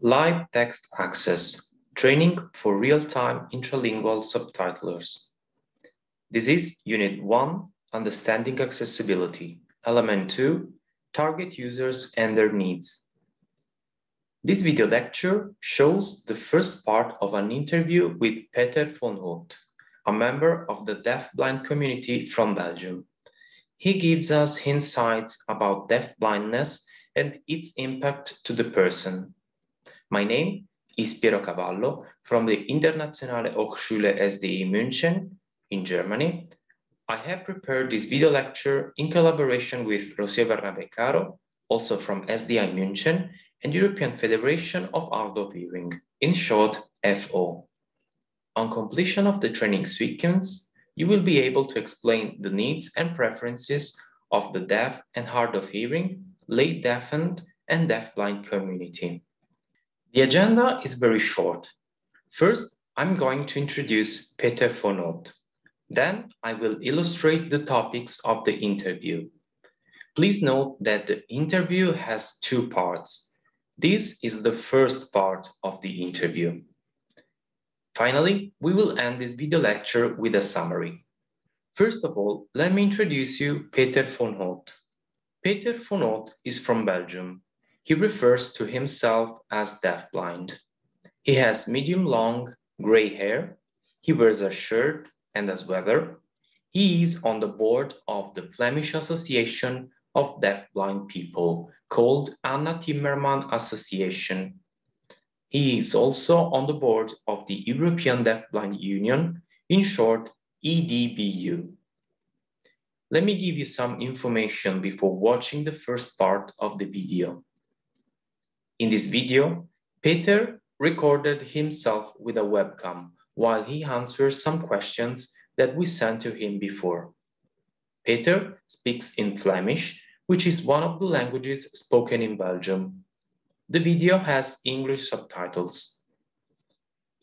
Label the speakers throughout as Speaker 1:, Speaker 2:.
Speaker 1: Live Text Access, Training for Real-Time Intralingual Subtitlers. This is Unit 1, Understanding Accessibility, Element 2, Target Users and Their Needs. This video lecture shows the first part of an interview with Peter von Hout, a member of the deafblind community from Belgium. He gives us insights about deafblindness and its impact to the person. My name is Piero Cavallo from the Internationale Hochschule SDI München in Germany. I have prepared this video lecture in collaboration with Rocio Bernabé Caro, also from SDI München, and European Federation of Hard of Hearing, in short, FO. On completion of the training sequence, you will be able to explain the needs and preferences of the deaf and hard of hearing, late deafened, and deafblind community. The agenda is very short. First, I'm going to introduce Peter von Hout. Then I will illustrate the topics of the interview. Please note that the interview has two parts. This is the first part of the interview. Finally, we will end this video lecture with a summary. First of all, let me introduce you Peter von Hout. Peter von Hout is from Belgium. He refers to himself as deafblind. He has medium-long gray hair. He wears a shirt and a sweater. He is on the board of the Flemish Association of Deafblind People, called Anna Timmerman Association. He is also on the board of the European Deafblind Union, in short, EDBU. Let me give you some information before watching the first part of the video. In this video, Peter recorded himself with a webcam while he answers some questions that we sent to him before. Peter speaks in Flemish, which is one of the languages spoken in Belgium. The video has English subtitles.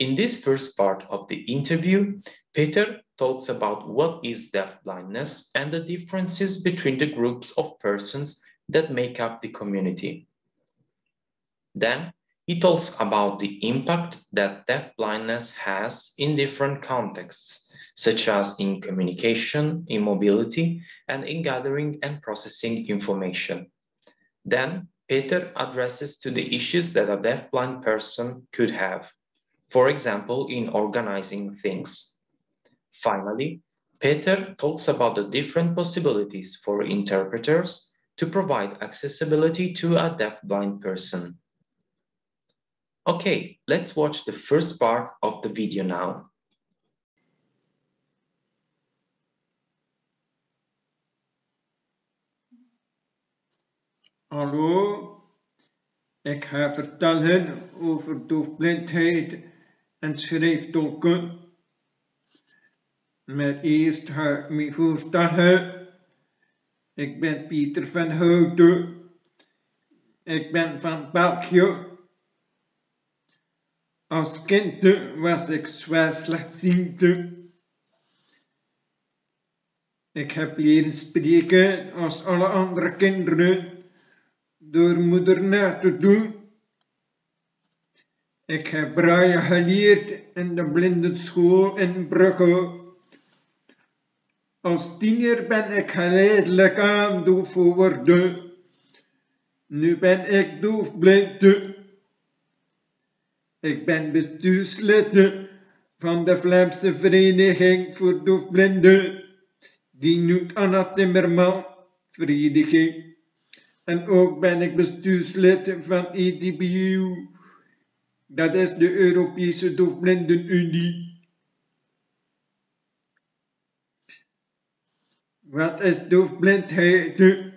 Speaker 1: In this first part of the interview, Peter talks about what is deafblindness and the differences between the groups of persons that make up the community. Then, he talks about the impact that deafblindness has in different contexts, such as in communication, in mobility, and in gathering and processing information. Then, Peter addresses to the issues that a deafblind person could have, for example, in organizing things. Finally, Peter talks about the different possibilities for interpreters to provide accessibility to a deafblind person. Okay, let's watch the first part of the video now.
Speaker 2: Hallo, ik ga vertellen over doofblindheid en schrijftolken. Maar eerst ga ik me voorstellen. Ik ben Pieter van Houten. Ik ben van België. Als kind was ik zwaar slechtziend. Ik heb leren spreken als alle andere kinderen door moeder na te doen. Ik heb braille geleerd in de blindenschool in Brugge. Als tiener ben ik geleidelijk aan doof geworden. Nu ben ik doofblind. Ik ben bestuurslid van de Vlaamse Vereniging voor Doofblinden, die noemt Anna Timmerman Vereniging. En ook ben ik bestuurslid van EDBU, dat is de Europese Doofblindenunie. Wat is doofblindheid?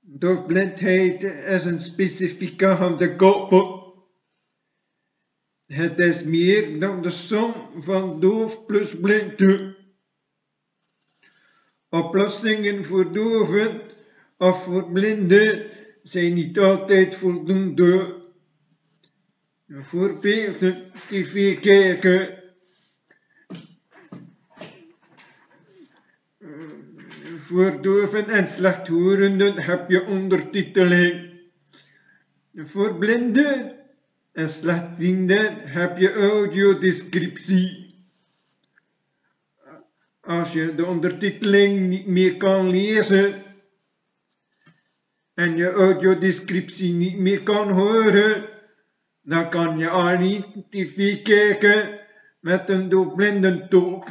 Speaker 2: Doofblindheid is een specifieke handicap. Het is meer dan de som van doof plus blind. Oplossingen voor doven of voor blinden zijn niet altijd voldoende. Bijvoorbeeld tv kijken. Voor doven en slechthorenden heb je ondertiteling. Voor blinden en slechtzienden heb je audiodescriptie. Als je de ondertiteling niet meer kan lezen en je audiodescriptie niet meer kan horen, dan kan je alleen tv kijken met een doofblindentolk.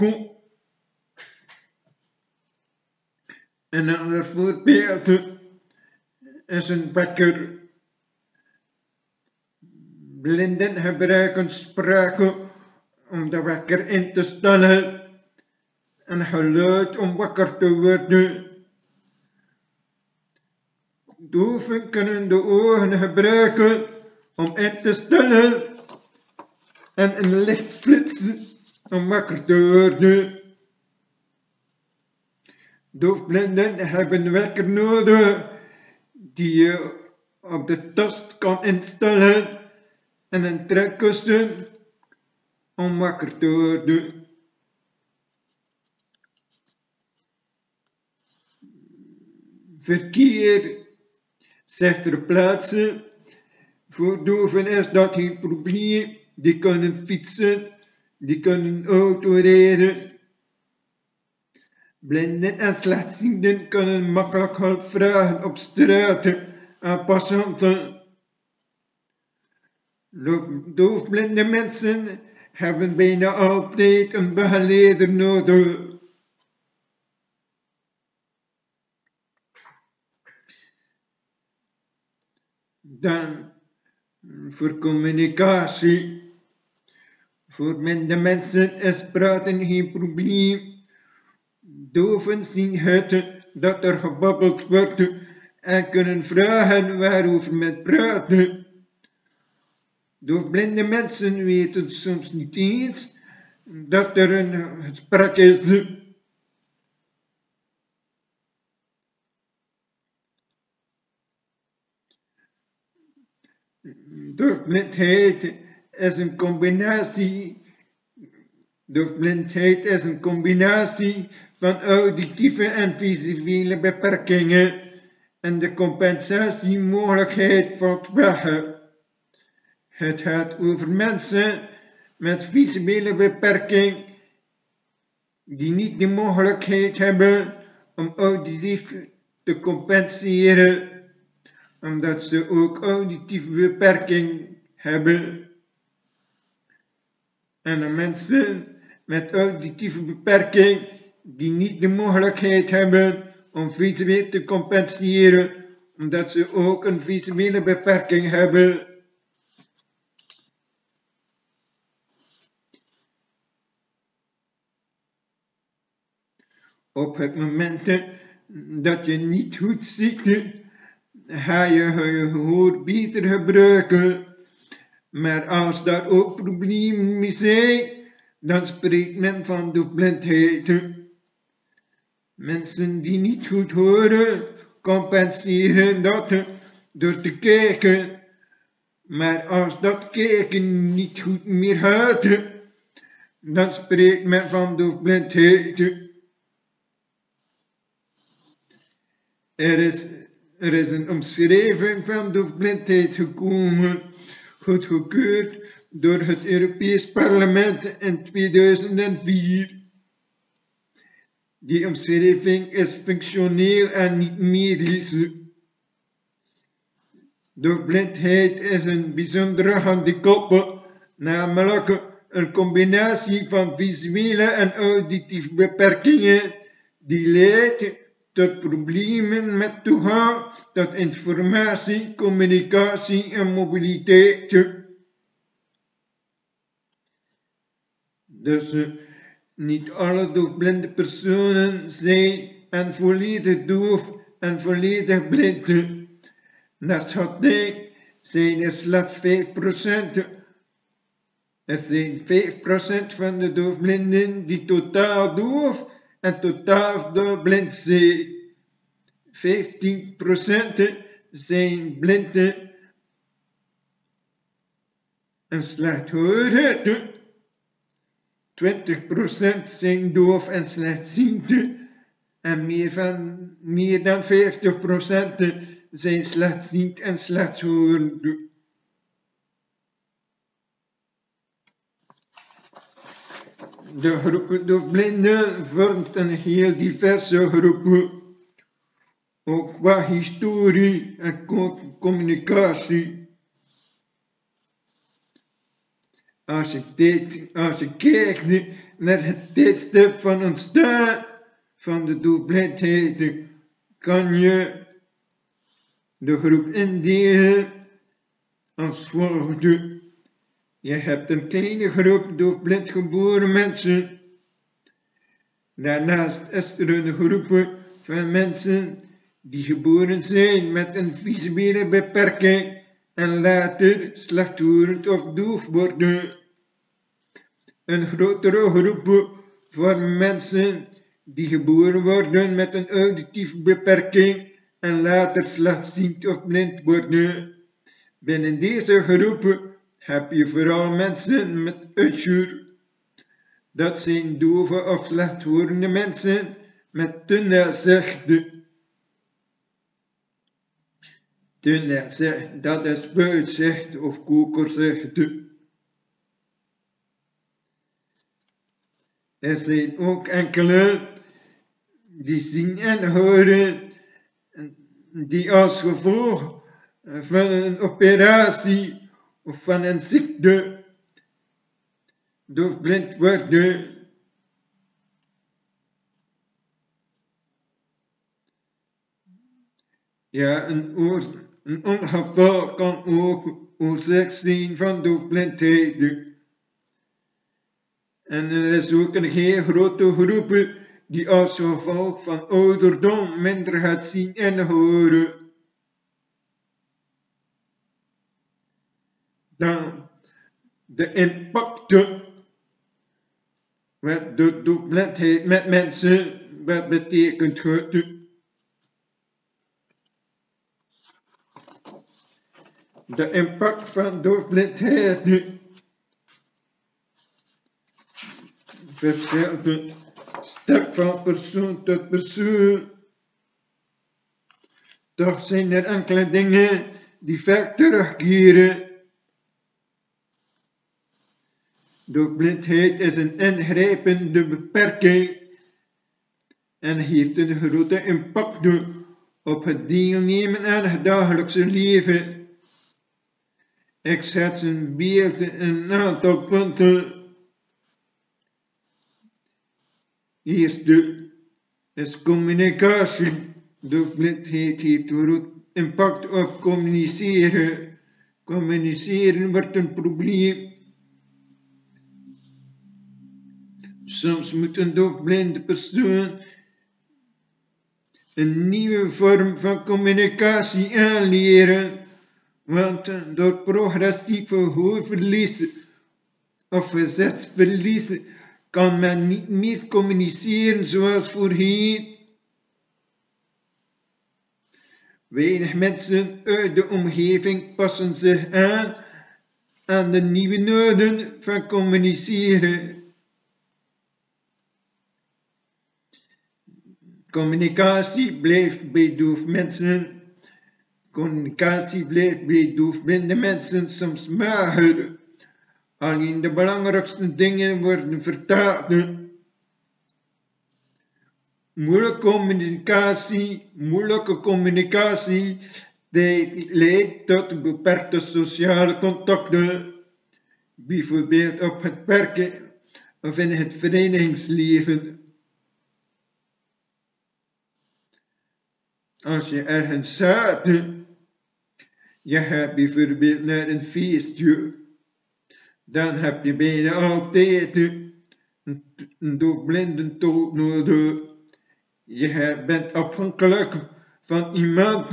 Speaker 2: Een ander voorbeeld is een wekker. Blinden gebruiken sprake om de wekker in te stellen en geluid om wakker te worden. Doven kunnen de ogen gebruiken om in te stellen en een lichtflits om wakker te worden. Doofblinden hebben een wekker nodig die je op de tast kan instellen en een trekkussen om wakker te worden. Verkeer zich verplaatsen. Voor doven is dat geen probleem. Die kunnen fietsen, die kunnen auto rijden. Blinden en slechtzienden kunnen makkelijk hulp vragen op straat aan passanten. Doofblinde mensen hebben bijna altijd een begeleider nodig. Dan voor communicatie. Voor blinde mensen is praten geen probleem. Doven zien het dat er gebabbeld wordt en kunnen vragen waarover men praat. Doofblinde mensen weten soms niet eens dat er een gesprek is. Doofblindheid is een combinatie van auditieve en visuele beperkingen en de compensatiemogelijkheid valt weg. Het gaat over mensen met visuele beperking die niet de mogelijkheid hebben om auditief te compenseren, omdat ze ook auditieve beperking hebben. En de mensen met auditieve beperking die niet de mogelijkheid hebben om visueel te compenseren, omdat ze ook een visuele beperking hebben. Op het moment dat je niet goed ziet, ga je gehoor beter gebruiken. Maar als daar ook problemen zijn, dan spreekt men van doofblindheid. Mensen die niet goed horen, compenseren dat door te kijken. Maar als dat kijken niet goed meer gaat, dan spreekt men van doofblindheid. Er is een omschrijving van doofblindheid gekomen, goedgekeurd door het Europees Parlement in 2004. Die omschrijving is functioneel en niet medisch. Doofblindheid is een bijzondere handicap, namelijk een combinatie van visuele en auditieve beperkingen die leidt tot problemen met toegang tot informatie, communicatie en mobiliteit. Dus niet alle doofblinde personen zijn en volledig doof en volledig blind. Naar schatting zijn er slechts 5%. Er zijn 5% van de doofblinden die totaal doof en totaal blind zijn. 15% zijn blind en slechthorend. 20% zijn doof en slechtziend. En meer dan 50% zijn slechtziend en slechthorend. De groep doofblinden vormt een heel diverse groep, ook qua historie en communicatie. Als je kijkt naar het tijdstip van ontstaan van de doofblindheid, kan je de groep indelen als volgt. Je hebt een kleine groep doofblind geboren mensen. Daarnaast is er een groep van mensen die geboren zijn met een visuele beperking en later slechthorend of doof worden. Een grotere groep van mensen die geboren worden met een auditieve beperking en later slechtziend of blind worden. Binnen deze groep heb je vooral mensen met Usher. Dat zijn dove of slechthorende mensen met tunnelzicht. Tunnelzicht, dat is buitzicht of kokerzicht. Er zijn ook enkele die zien en horen die als gevolg van een operatie of van een ziekte doofblind worden. Ja, een ongeval kan ook oorzaak zijn van doofblindheid. En er is ook een heel grote groep die als gevolg van ouderdom minder gaat zien en horen. Dan de impacten met de doofblindheid met mensen, wat betekent het? De impact van doofblindheid verschilt sterk van persoon tot persoon. Toch zijn er enkele dingen die vaak terugkeren. Doofblindheid is een ingrijpende beperking en heeft een grote impact op het deelnemen aan het dagelijkse leven. Ik schets een beeld in een aantal punten. Eerste is communicatie. Doofblindheid heeft een groot impact op communiceren. Communiceren wordt een probleem. Soms moet een doofblinde persoon een nieuwe vorm van communicatie aanleren, want door progressief hoorverlies of gezichtsverlies kan men niet meer communiceren zoals voorheen. Weinig mensen uit de omgeving passen zich aan de nieuwe noden van communiceren. Communicatie blijft bij doofblinde mensen soms mager. Alleen de belangrijkste dingen worden vertaald. Moeilijke communicatie leidt tot beperkte sociale contacten, bijvoorbeeld op het werk of in het verenigingsleven. Als je ergens staat, je gaat bijvoorbeeld naar een feestje, dan heb je bijna altijd een doofblindentolk nodig. Je bent afhankelijk van iemand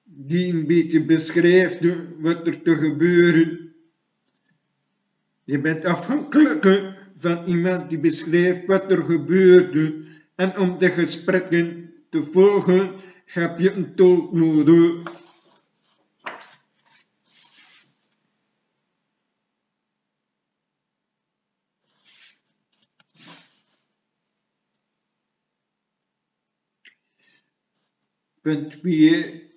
Speaker 2: die een beetje beschrijft wat er te gebeuren. Je bent afhankelijk van iemand die beschrijft wat er gebeurt. En om de gesprekken te volgen heb je een tolk nodig. Punt 2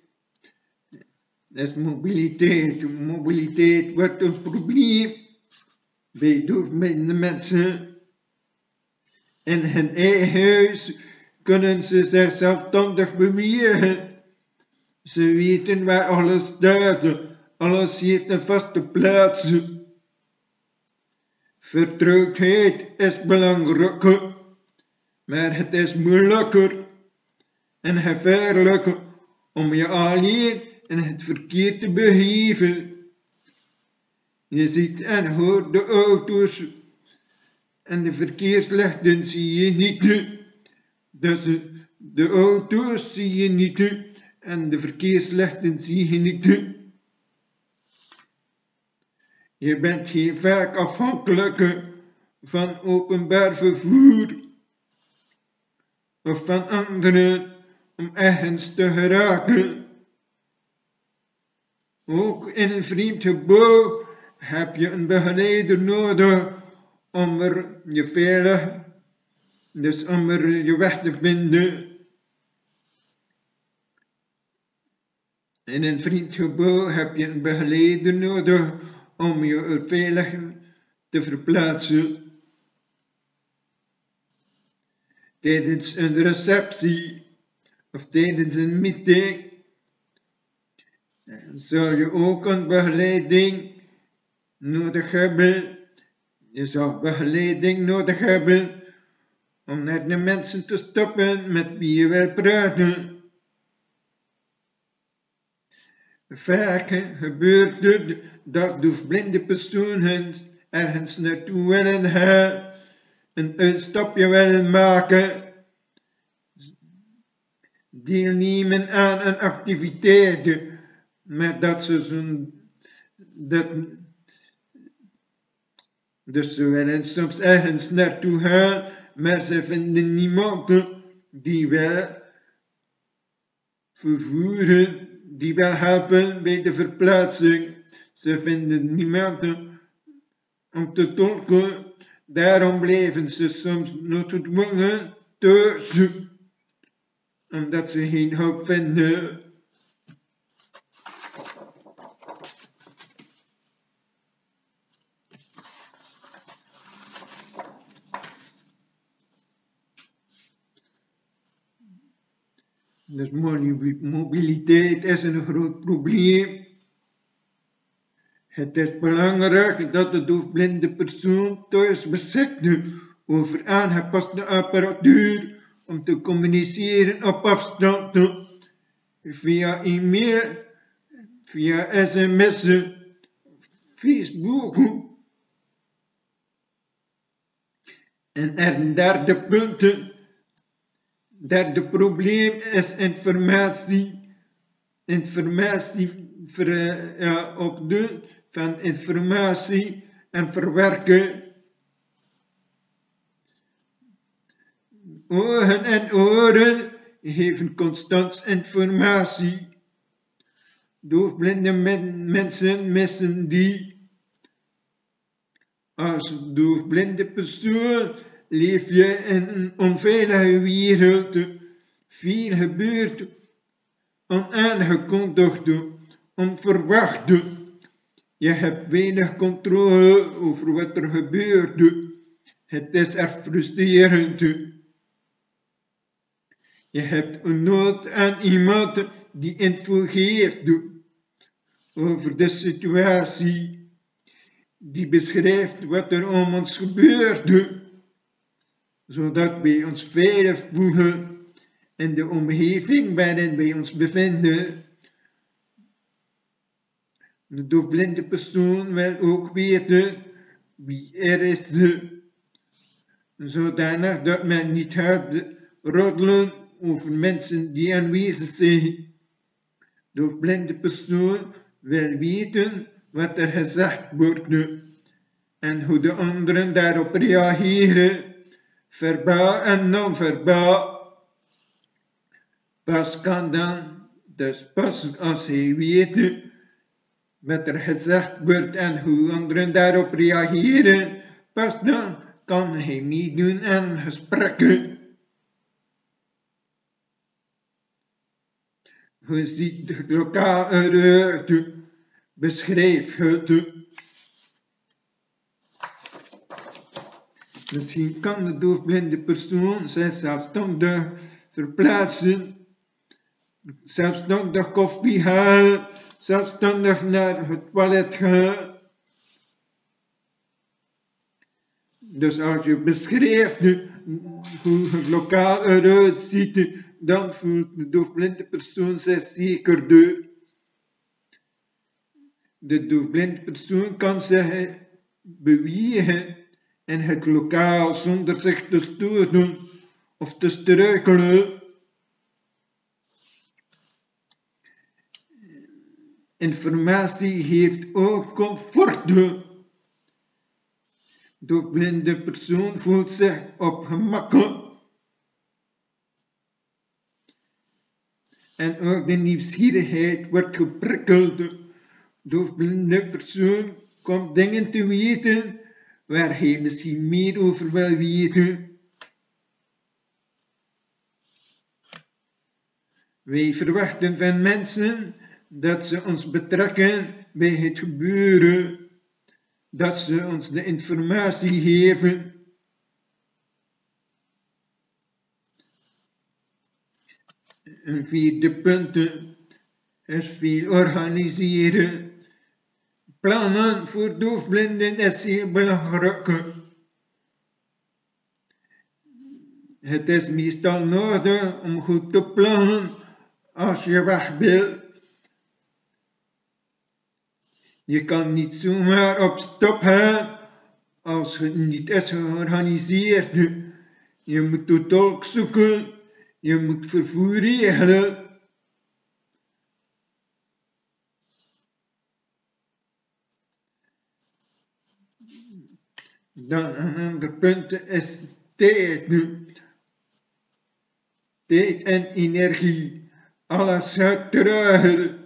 Speaker 2: is mobiliteit. Mobiliteit wordt een probleem bij doofblinde mensen. In hun eigen huis kunnen ze zich zelfstandig bewegen. Ze weten waar alles staat. Alles heeft een vaste plaats. Vertrouwdheid is belangrijk, maar het is moeilijker en gevaarlijker om je alleen in het verkeer te begeven. Je ziet en hoort de auto's en de verkeerslichten zie je niet. Dus de auto's zie je niet en de verkeerslichten zie je niet. Je bent heel vaak afhankelijk van openbaar vervoer of van anderen om ergens te geraken. Ook in een vreemd gebouw heb je een begeleider nodig om je veilig, dus om je weg te vinden. In een vreemd gebouw heb je een begeleider nodig om je veilig te verplaatsen. Tijdens een receptie of tijdens een meeting zal je ook een begeleiding nodig hebben. Je zal begeleiding nodig hebben om naar de mensen te stappen met wie je wil praten. Vaak gebeurt het dat doofblinde personen ergens naartoe willen gaan, een uitstapje willen maken, deelnemen aan een activiteit, maar dat ze dus ze willen soms ergens naartoe gaan, maar ze vinden niemand die wil vervoeren, die wil helpen bij de verplaatsing. Ze vinden niemand om te tolken, daarom blijven ze soms noodgedwongen thuis, omdat ze geen hulp vinden. Dus mobiliteit is een groot probleem. Het is belangrijk dat de doofblinde persoon thuis beschikt over aangepaste apparatuur om te communiceren op afstand, via e-mail, via sms, Facebook. En een derde probleem is informatie. Opdoen van informatie en verwerken. Ogen en oren geven constant informatie. Doofblinde mensen missen die. Als doofblinde persoon leef je in een onveilige wereld. Veel gebeurt onaangekondigd, onverwacht. Je hebt weinig controle over wat er gebeurt. Het is erg frustrerend. Je hebt een nood aan iemand die info geeft over de situatie, die beschrijft wat er om ons gebeurt, zodat wij ons veilig voelen in de omgeving waarin wij ons bevinden. De doofblinde persoon wil ook weten wie er is, zodanig dat men niet gaat roddelen over mensen die aanwezig zijn. Doofblinde persoon wil weten wat er gezegd wordt en hoe de anderen daarop reageren, verbaal en non-verbaal. Pas als hij weet wat er gezegd wordt en hoe anderen daarop reageren, pas dan kan hij meedoen aan gesprekken. Hoe ziet het lokaal eruit? Beschrijf het. Misschien kan de doofblinde persoon zich zelfstandig verplaatsen, zelfstandig koffie halen, zelfstandig naar het toilet gaan. Dus als je beschrijft hoe het lokaal eruit ziet, dan voelt de doofblinde persoon zich zekerder. De doofblinde persoon kan zich bewegen in het lokaal zonder zich te storen of te struikelen. Informatie geeft ook comfort. De doofblinde persoon voelt zich op gemak. En ook de nieuwsgierigheid wordt geprikkeld. De doofblinde persoon komt dingen te weten waar hij misschien meer over wil weten. Wij verwachten van mensen dat ze ons betrekken bij het gebeuren, dat ze ons de informatie geven. Een vierde punt is veel organiseren. Plannen voor doofblinden is zeer belangrijk. Het is meestal nodig om goed te plannen als je weg wil. Je kan niet zomaar op stap gaan als het niet is georganiseerd. Je moet de tolk zoeken, je moet vervoer regelen. Dan een ander punt is tijd. Tijd en energie. Alles gaat trager.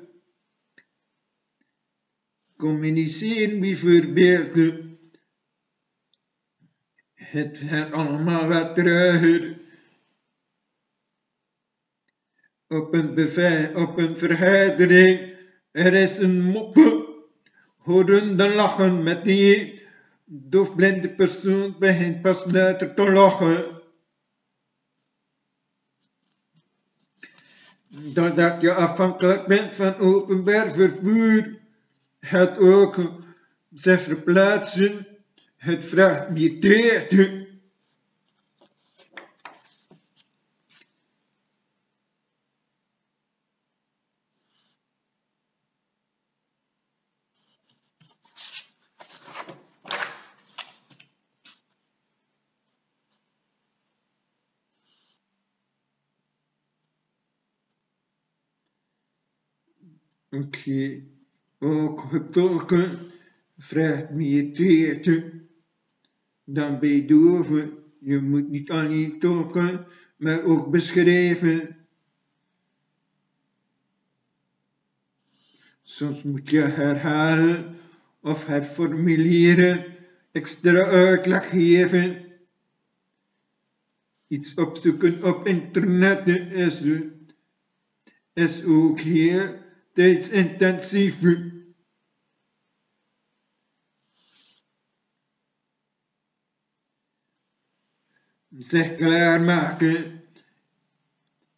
Speaker 2: Communiceren bijvoorbeeld. Het gaat allemaal wat trager. Op een vergadering, er is een moppe. Horen de lachen meteen. Doofblinde persoon begint pas later te lachen. Doordat je afhankelijk bent van openbaar vervoer, gaat ook zich verplaatsen. Het vraagt meer tijd. Oké, ook het tolken vraagt meer tijd dan bij doven. Je moet niet alleen tolken, maar ook beschrijven. Soms moet je herhalen of herformuleren, extra uitleg geven. Iets opzoeken op internet is ook heel tijdsintensief. Zich klaarmaken,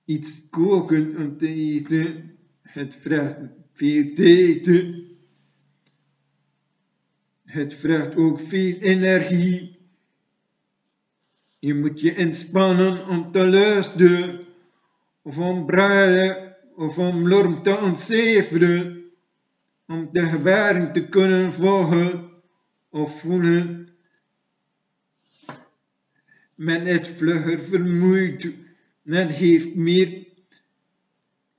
Speaker 2: iets koken om te eten, het vraagt veel tijd. Het vraagt ook veel energie. Je moet je inspannen om te luisteren, of om braaien, of om lorm te ontcijferen, om de gebaren te kunnen volgen of voelen. Men is vlugger vermoeid, men heeft meer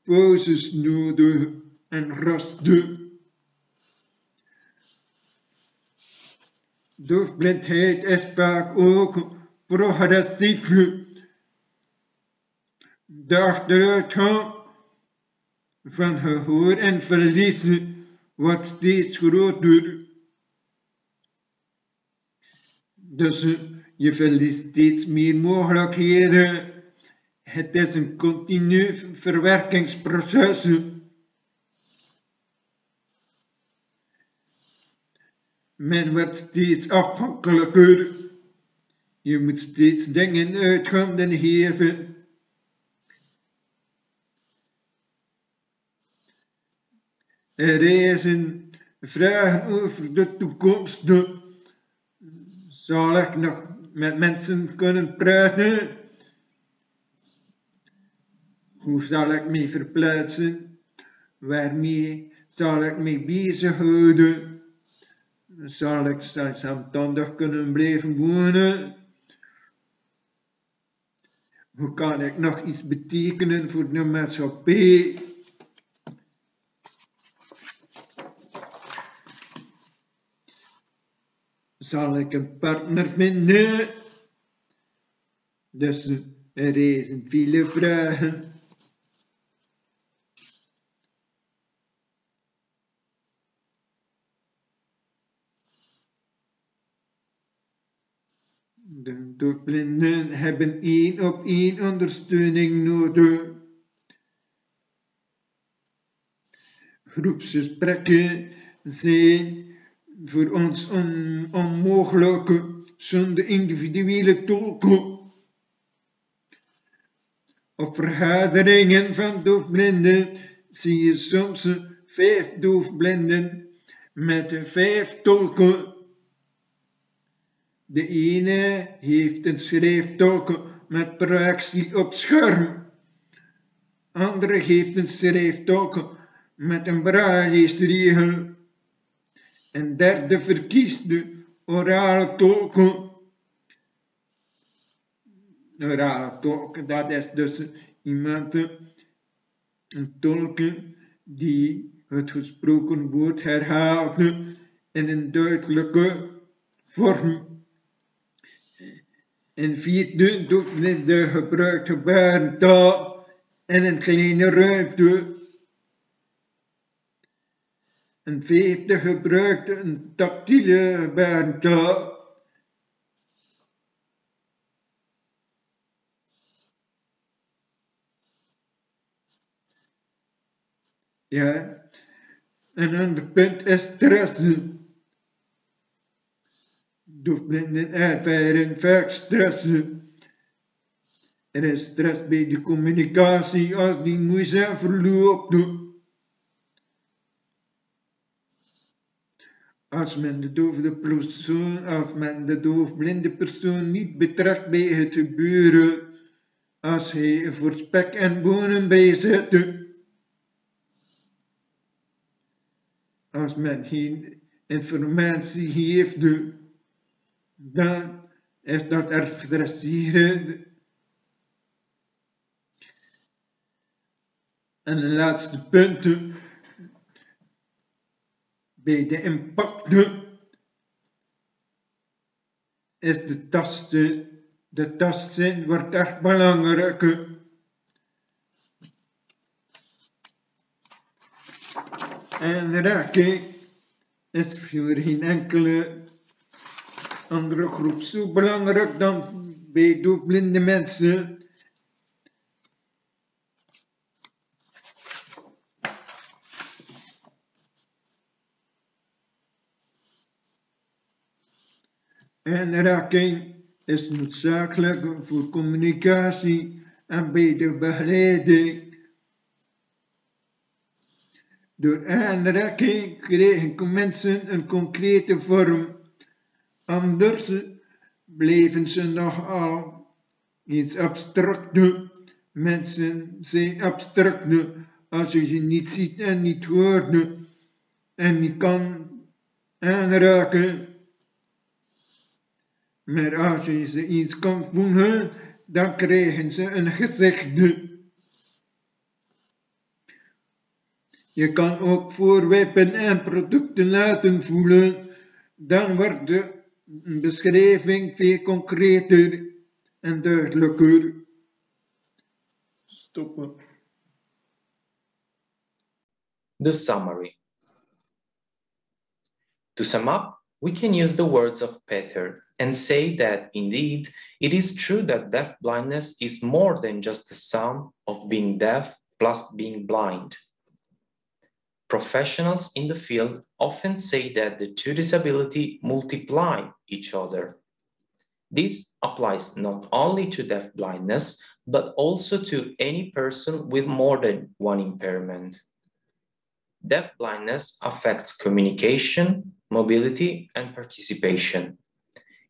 Speaker 2: pauzes nodig en rust. Doofblindheid is vaak ook progressief. De achteruitgang van gehoor en verlies wordt steeds groter. Dus je verliest steeds meer mogelijkheden. Het is een continu verwerkingsproces. Men wordt steeds afhankelijker. Je moet steeds dingen uit handen geven. Er reizen vragen over de toekomst. Zal ik nog met mensen kunnen praten? Hoe zal ik mij verplaatsen? Waarmee zal ik mij bezighouden? Zal ik zelfstandig kunnen blijven wonen? Hoe kan ik nog iets betekenen voor de maatschappij? Zal ik een partner vinden? Dus er reizen vele vragen. De doofblinden hebben 1-op-1 ondersteuning nodig. Groepsgesprekken zijn voor ons onmogelijk zonder individuele tolken. Op vergaderingen van doofblinden zie je soms 5 doofblinden met 5 tolken. De ene heeft een schrijftolk met projectie op scherm. Andere heeft een schrijftolk met een brailleesregel. Een derde verkiest de orale tolk. Orale tolk, dat is dus iemand, een tolk die het gesproken woord herhaalt in een duidelijke vorm. Een vierde doofblinde gebruikt gebarentaal in een kleine ruimte. Een vijfde gebruikt een tactiele gebarentaal. Ja, een ander punt is stress. Doofblinden ervaren vaak stress. Er is stress bij de communicatie als die moeizaam verloopt. Als men de doofblinde persoon niet betrekt bij het gebeuren, als hij voor spek en bonen bijzet, als men geen informatie geeft, dan is dat erg stresserend. En het laatste punt, bij de impact is de tastzin. De tastzin wordt echt belangrijk. En raking is voor geen enkele andere groep zo belangrijk dan bij doofblinde mensen. Aanraking is noodzakelijk voor communicatie en bij de begeleiding. Door aanraking krijgen mensen een concrete vorm, anders blijven ze nogal iets abstracte. Mensen zijn abstracte als je ze niet ziet en niet hoort en niet kan aanraken. Maar als je ze iets kan voelen, dan krijgen ze een gezicht. Je kan ook voorwerpen en producten laten voelen, dan wordt de beschrijving veel concreter en duidelijker. Stoppen.
Speaker 1: The summary. To sum up, We can use the words of Peter and say that indeed it is true that deafblindness is more than just the sum of being deaf plus being blind. Professionals in the field often say that the two disabilities multiply each other. This applies not only to deafblindness, but also to any person with more than one impairment. Deafblindness affects communication, mobility, and participation.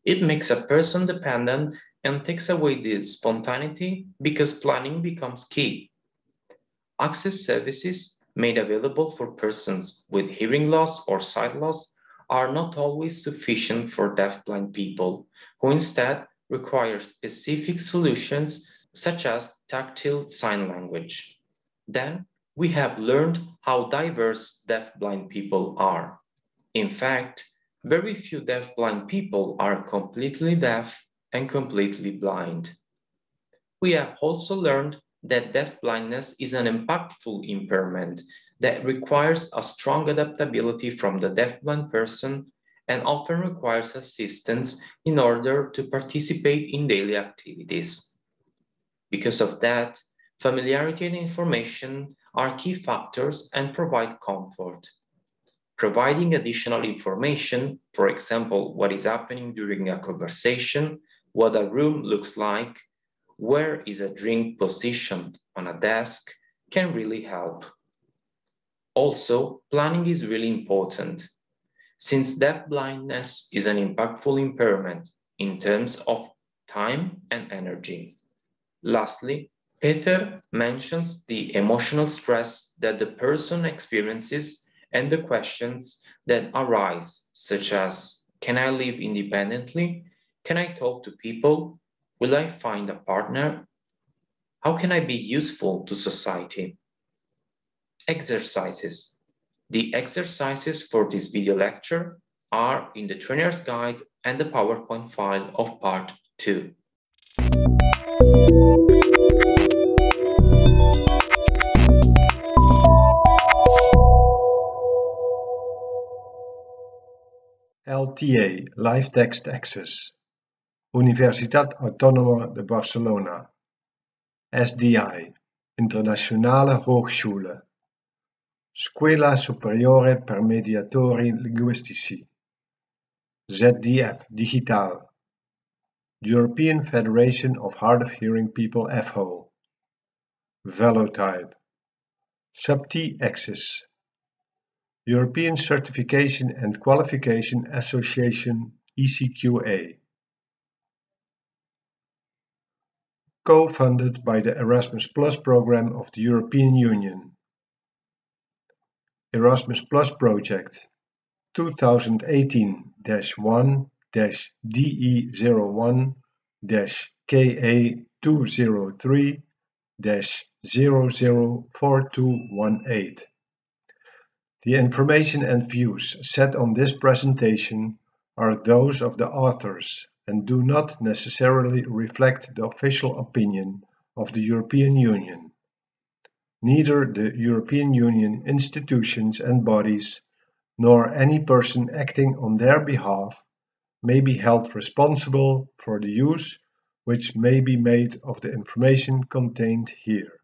Speaker 1: It makes a person dependent and takes away the spontaneity because planning becomes key. Access services made available for persons with hearing loss or sight loss are not always sufficient for deafblind people, who instead require specific solutions such as tactile sign language. Then we have learned how diverse deafblind people are. In fact, very few deafblind people are completely deaf and completely blind. We have also learned that deafblindness is an impactful impairment that requires a strong adaptability from the deafblind person and often requires assistance in order to participate in daily activities. Because of that, familiarity and information are key factors and provide comfort. Providing additional information, for example, what is happening during a conversation, what a room looks like, where is a drink positioned on a desk, can really help. Also, planning is really important, since deafblindness is an impactful impairment in terms of time and energy. Lastly, Peter mentions the emotional stress that the person experiences and the questions that arise, such as, can I live independently? Can I talk to people? Will I find a partner? How can I be useful to society? Exercises. The exercises for this video lecture are in the trainer's guide and the PowerPoint file of part 2.
Speaker 3: LTA Live Text Access, Universitat Autónoma de Barcelona, SDI, Internationale Hochschule, Scuola Superiore per Mediatori Linguistici, ZDF Digital, European Federation of Hard of Hearing People FHO, Velotype, SUBT Access, European Certification and Qualification Association ECQA. Co-funded by the Erasmus Plus program of the European Union. Erasmus Plus project 2018-1-DE01-KA203-004218. The information and views set on this presentation are those of the authors and do not necessarily reflect the official opinion of the European Union. Neither the European Union institutions and bodies, nor any person acting on their behalf, may be held responsible for the use which may be made of the information contained here.